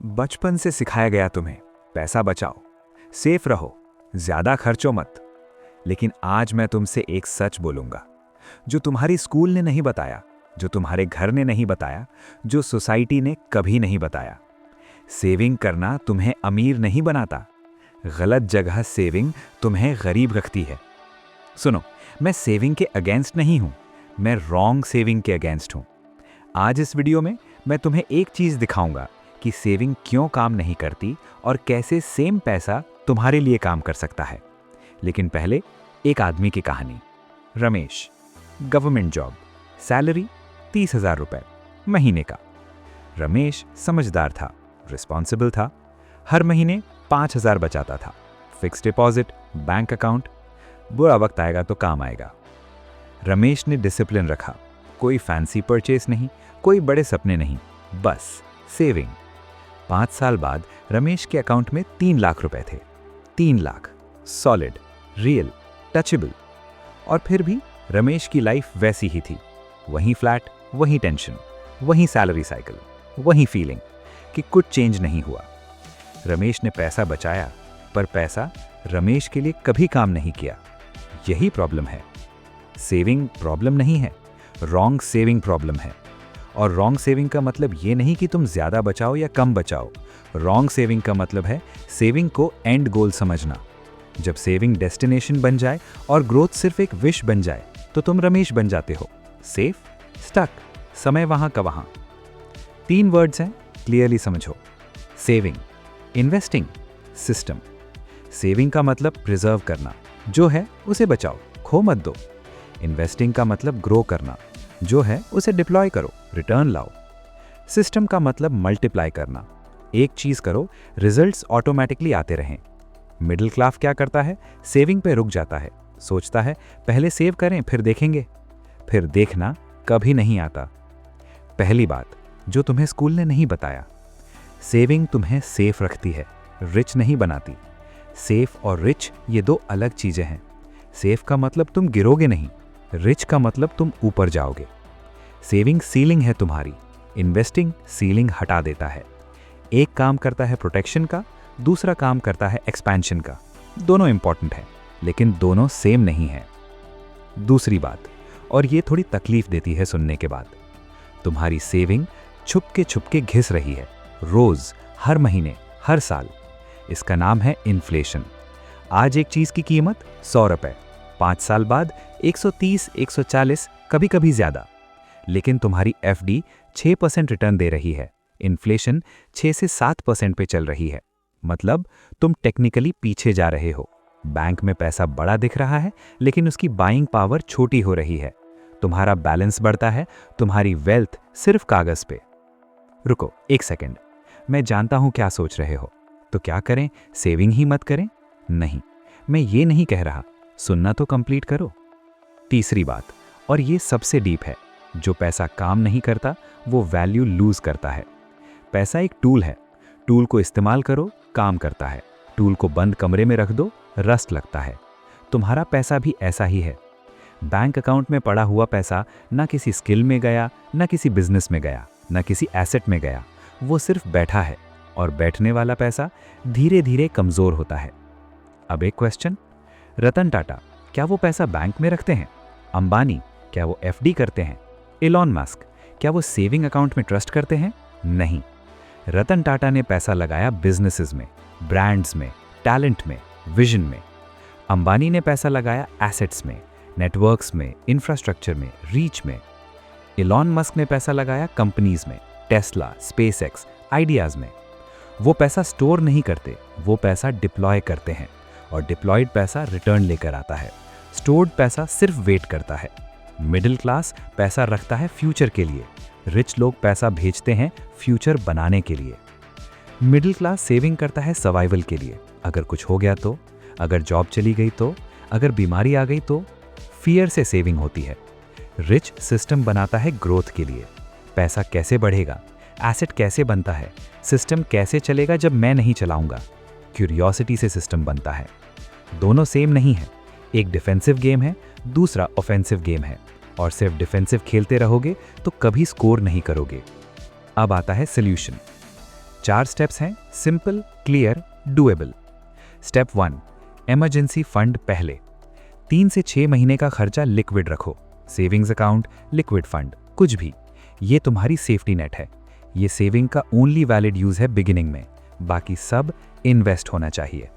बचपन से सिखाया गया तुम्हें पैसा बचाओ, सेफ रहो, ज्यादा खर्चो मत। लेकिन आज मैं तुमसे एक सच बोलूंगा जो तुम्हारी स्कूल ने नहीं बताया, जो तुम्हारे घर ने नहीं बताया, जो सोसाइटी ने कभी नहीं बताया। सेविंग करना तुम्हें अमीर नहीं बनाता, गलत जगह सेविंग तुम्हें गरीब रखती है। सुनो, मैं सेविंग के अगेंस्ट नहीं हूं, मैं रॉन्ग सेविंग के अगेंस्ट हूं। आज इस वीडियो में मैं तुम्हें एक चीज दिखाऊंगा कि सेविंग क्यों काम नहीं करती और कैसे सेम पैसा तुम्हारे लिए काम कर सकता है। लेकिन पहले एक आदमी की कहानी। रमेश, गवर्नमेंट जॉब, सैलरी 30,000 रुपए महीने का। रमेश समझदार था, रिस्पॉन्सिबल था, हर महीने 5,000 बचाता था। फिक्स डिपॉजिट, बैंक अकाउंट, बुरा वक्त आएगा तो काम आएगा। रमेश ने डिसिप्लिन रखा, कोई फैंसी परचेस नहीं, कोई बड़े सपने नहीं, बस सेविंग। 5 साल बाद रमेश के अकाउंट में 3 लाख रुपए थे। 3 लाख, सॉलिड, रियल, टचेबल। और फिर भी रमेश की लाइफ वैसी ही थी, वही फ्लैट, वही टेंशन, वही सैलरी साइकिल, वही फीलिंग कि कुछ चेंज नहीं हुआ। रमेश ने पैसा बचाया, पर पैसा रमेश के लिए कभी काम नहीं किया। यही प्रॉब्लम है। सेविंग प्रॉब्लम नहीं है, रॉन्ग सेविंग प्रॉब्लम है। और रॉन्ग सेविंग का मतलब ये नहीं कि तुम ज्यादा बचाओ या कम बचाओ। रॉन्ग सेविंग का मतलब है सेविंग को एंड गोल समझना। जब सेविंग डेस्टिनेशन बन जाए और ग्रोथ सिर्फ एक विश बन जाए तो तुम रमेश बन जाते हो, सेफ, स्टक, समय वहां का वहां। 3 वर्ड्स हैं, क्लियरली समझो। Saving, investing, system. सेविंग का मतलब प्रिजर्व करना, जो है उसे बचाओ, खो मत दो। इन्वेस्टिंग का मतलब ग्रो करना, जो है उसे डिप्लॉय करो, रिटर्न लाओ। सिस्टम का मतलब मल्टीप्लाई करना, एक चीज करो, रिजल्ट्स ऑटोमेटिकली आते रहें। मिडिल क्लास क्या करता है? सेविंग पे रुक जाता है, सोचता है पहले सेव करें फिर देखेंगे। फिर देखना कभी नहीं आता। पहली बात जो तुम्हें स्कूल ने नहीं बताया, सेविंग तुम्हें सेफ रखती है, रिच नहीं बनाती। सेफ और रिच ये 2 अलग चीजें हैं। सेफ का मतलब तुम गिरोगे नहीं, रिच का मतलब तुम ऊपर जाओगे। सेविंग सीलिंग है तुम्हारी, इन्वेस्टिंग सीलिंग हटा देता है। एक काम करता है प्रोटेक्शन का, दूसरा काम करता है एक्सपेंशन का। दोनों इंपॉर्टेंट है, लेकिन दोनों सेम नहीं है। दूसरी बात, और ये थोड़ी तकलीफ देती है सुनने के बाद, तुम्हारी सेविंग छुपके घिस रही है, रोज, हर महीने, हर साल। इसका नाम है इन्फ्लेशन। आज एक चीज की कीमत 100 रुपए, 5 साल बाद 130, 140, कभी कभी ज्यादा। लेकिन तुम्हारी एफडी 6% रिटर्न दे रही है, इन्फ्लेशन 6 से 7% पे चल रही है। मतलब तुम टेक्निकली पीछे जा रहे हो। बैंक में पैसा बड़ा दिख रहा है, लेकिन उसकी बाइंग पावर छोटी हो रही है। तुम्हारा बैलेंस बढ़ता है, तुम्हारी वेल्थ सिर्फ कागज पे। रुको एक सेकंड, मैं जानता हूं क्या सोच रहे हो। तो क्या करें, सेविंग ही मत करें? नहीं, मैं ये नहीं कह रहा, सुनना तो कंप्लीट करो। तीसरी बात, और ये सबसे डीप है, जो पैसा काम नहीं करता वो वैल्यू लूज करता है। पैसा एक टूल है, टूल को इस्तेमाल करो, काम करता है। टूल को बंद कमरे में रख दो, रस्ट लगता है। तुम्हारा पैसा भी ऐसा ही है। बैंक अकाउंट में पड़ा हुआ पैसा ना किसी स्किल में गया, ना किसी बिजनेस में गया, ना किसी एसेट में गया, वो सिर्फ बैठा है। और बैठने वाला पैसा धीरे धीरे कमजोर होता है। अब एक क्वेश्चन, रतन टाटा क्या वो पैसा बैंक में रखते हैं? अंबानी क्या वो एफडी करते हैं? इलॉन मस्क क्या वो सेविंग अकाउंट में ट्रस्ट करते हैं? नहीं। रतन टाटा ने पैसा लगाया बिजनेसेस में, ब्रांड्स में, टैलेंट में, विजन में। अंबानी ने पैसा लगाया एसेट्स में, नेटवर्क्स में, इंफ्रास्ट्रक्चर में, रीच में। इलॉन मस्क ने पैसा लगाया कंपनीज में, टेस्ला, स्पेसएक्स, आइडियाज में। वो पैसा स्टोर नहीं करते, वो पैसा डिप्लॉय करते हैं। और डिप्लॉयड पैसा रिटर्न लेकर आता है, स्टोर्ड पैसा सिर्फ वेट करता है। मिडिल क्लास पैसा रखता है फ्यूचर के लिए, रिच लोग पैसा भेजते हैं फ्यूचर बनाने के लिए। मिडिल क्लास सेविंग करता है सर्वाइवल के लिए, अगर कुछ हो गया तो, अगर जॉब चली गई तो, अगर बीमारी आ गई तो। फियर से सेविंग होती है। रिच सिस्टम बनाता है ग्रोथ के लिए, पैसा कैसे बढ़ेगा, एसेट कैसे बनता है, सिस्टम कैसे चलेगा जब मैं नहीं चलाऊंगा। क्यूरियोसिटी से सिस्टम बनता है। दोनों सेम नहीं है, एक डिफेंसिव गेम है, दूसरा ऑफेंसिव गेम है। और सिर्फ डिफेंसिव खेलते रहोगे तो कभी स्कोर नहीं करोगे। अब आता है सॉल्यूशन। 4 स्टेप्स हैं, simple, clear, doable. Step 1, emergency fund पहले। 3 से 6 महीने का खर्चा लिक्विड रखो। सेविंग्स अकाउंट, लिक्विड फंड, कुछ भी। ये तुम्हारी सेफ्टी नेट है। ये सेविंग का ओनली वैलिड यूज है बिगिनिंग में, बाकी सब इन्वेस्ट होना चाहिए।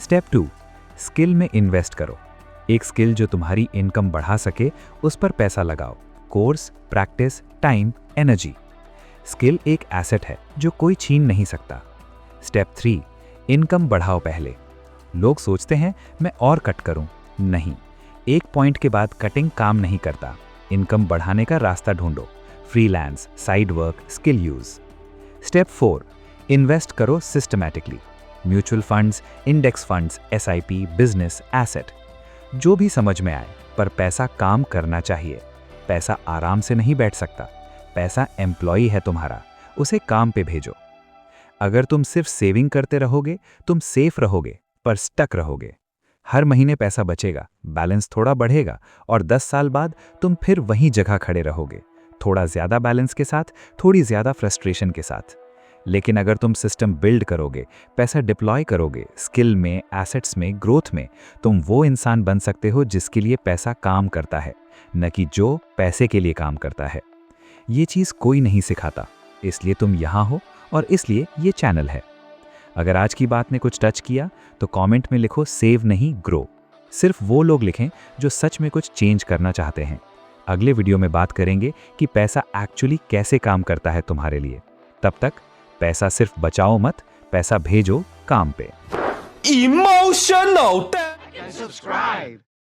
स्टेप 2, स्किल में इन्वेस्ट करो। एक स्किल जो तुम्हारी इनकम बढ़ा सके, उस पर पैसा लगाओ। Course, practice, time, energy. Skill एक एसेट है जो कोई छीन नहीं सकता। स्टेप 3, इनकम बढ़ाओ पहले। लोग सोचते हैं मैं और कट करूं। नहीं, एक पॉइंट के बाद कटिंग काम नहीं करता। इनकम बढ़ाने का रास्ता ढूंढो। Freelance, side work, skill use. Step 4, invest करो systematically. Mutual funds, index funds, SIP, business, asset, जो भी समझ में आए, पर पैसा काम करना चाहिए। पैसा आराम से नहीं बैठ सकता। पैसा एम्प्लॉई है तुम्हारा, उसे काम पे भेजो। अगर तुम सिर्फ सेविंग करते रहोगे, तुम सेफ रहोगे पर स्टक रहोगे। हर महीने पैसा बचेगा, बैलेंस थोड़ा बढ़ेगा और 10 साल बाद तुम फिर वहीं जगह खड़े रहोगे, थोड़ा ज्यादा बैलेंस के साथ, थोड़ी ज्यादा फ्रस्ट्रेशन के साथ। लेकिन अगर तुम सिस्टम बिल्ड करोगे, पैसा डिप्लॉय करोगे, स्किल में, एसेट्स में, ग्रोथ में, तुम वो इंसान बन सकते हो जिसके लिए पैसा काम करता है, न कि जो पैसे के लिए काम करता है। ये चीज़ कोई नहीं सिखाता, इसलिए तुम यहाँ हो और इसलिए ये चैनल है। अगर आज की बात ने कुछ टच किया तो कमेंट में लिखो सेव नहीं ग्रो। सिर्फ वो लोग लिखें जो सच में कुछ चेंज करना चाहते हैं। अगले वीडियो में बात करेंगे कि पैसा एक्चुअली कैसे काम करता है तुम्हारे लिए। तब तक पैसा सिर्फ बचाओ मत, पैसा भेजो काम पे। Emotional. Subscribe.